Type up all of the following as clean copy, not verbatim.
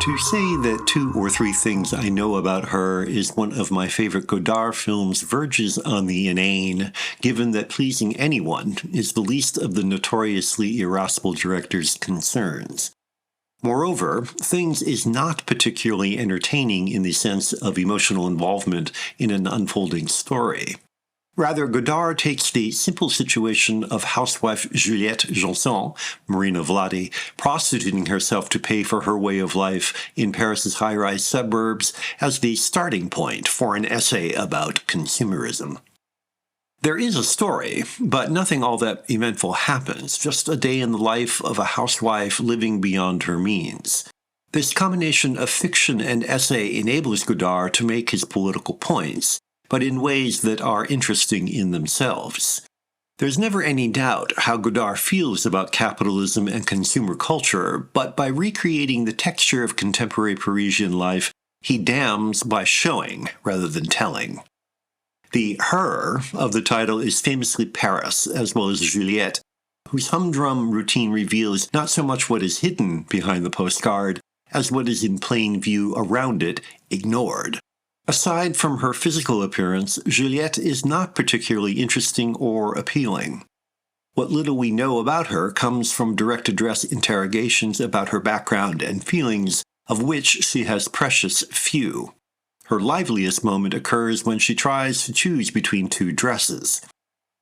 To say that Two or Three Things I Know About Her is one of my favorite Godard films verges on the inane, given that pleasing anyone is the least of the notoriously irascible director's concerns. Moreover, Things is not particularly entertaining in the sense of emotional involvement in an unfolding story. Rather, Godard takes the simple situation of housewife Juliette Janson, Marina Vladi, prostituting herself to pay for her way of life in Paris's high-rise suburbs as the starting point for an essay about consumerism. There is a story, but nothing all that eventful happens, just a day in the life of a housewife living beyond her means. This combination of fiction and essay enables Godard to make his political points, but in ways that are interesting in themselves. There's never any doubt how Godard feels about capitalism and consumer culture, but by recreating the texture of contemporary Parisian life, he damns by showing rather than telling. The her of the title is famously Paris, as well as Juliette, whose humdrum routine reveals not so much what is hidden behind the postcard as what is in plain view around it, ignored. Aside from her physical appearance, Juliette is not particularly interesting or appealing. What little we know about her comes from direct address interrogations about her background and feelings, of which she has precious few. Her liveliest moment occurs when she tries to choose between two dresses.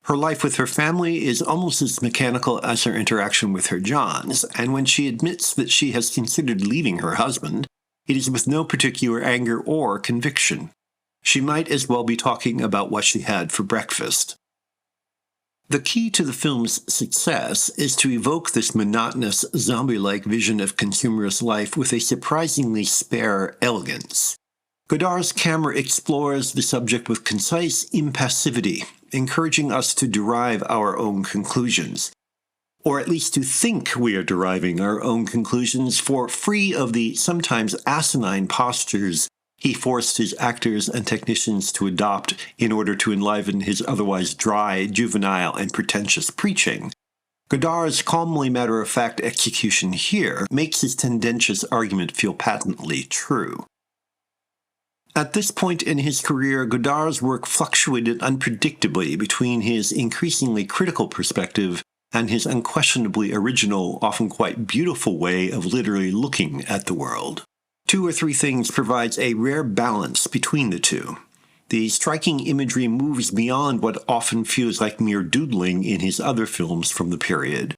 Her life with her family is almost as mechanical as her interaction with her Johns, and when she admits that she has considered leaving her husband, it is with no particular anger or conviction. She might as well be talking about what she had for breakfast. The key to the film's success is to evoke this monotonous, zombie-like vision of consumerist life with a surprisingly spare elegance. Godard's camera explores the subject with concise impassivity, encouraging us to derive our own conclusions. Or at least to think we are deriving our own conclusions, for free of the sometimes asinine postures he forced his actors and technicians to adopt in order to enliven his otherwise dry, juvenile, and pretentious preaching, Godard's calmly matter-of-fact execution here makes his tendentious argument feel patently true. At this point in his career, Godard's work fluctuated unpredictably between his increasingly critical perspective and his unquestionably original, often quite beautiful way of literally looking at the world. Two or Three Things provides a rare balance between the two. The striking imagery moves beyond what often feels like mere doodling in his other films from the period.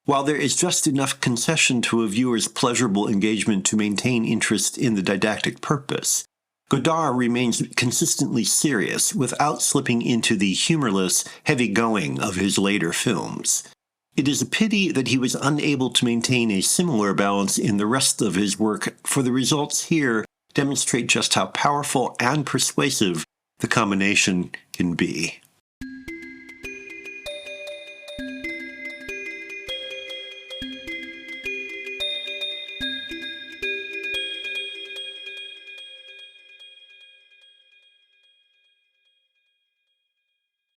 While there is just enough concession to a viewer's pleasurable engagement to maintain interest in the didactic purpose, Godard remains consistently serious without slipping into the humorless, heavy-going of his later films. It is a pity that he was unable to maintain a similar balance in the rest of his work, for the results here demonstrate just how powerful and persuasive the combination can be.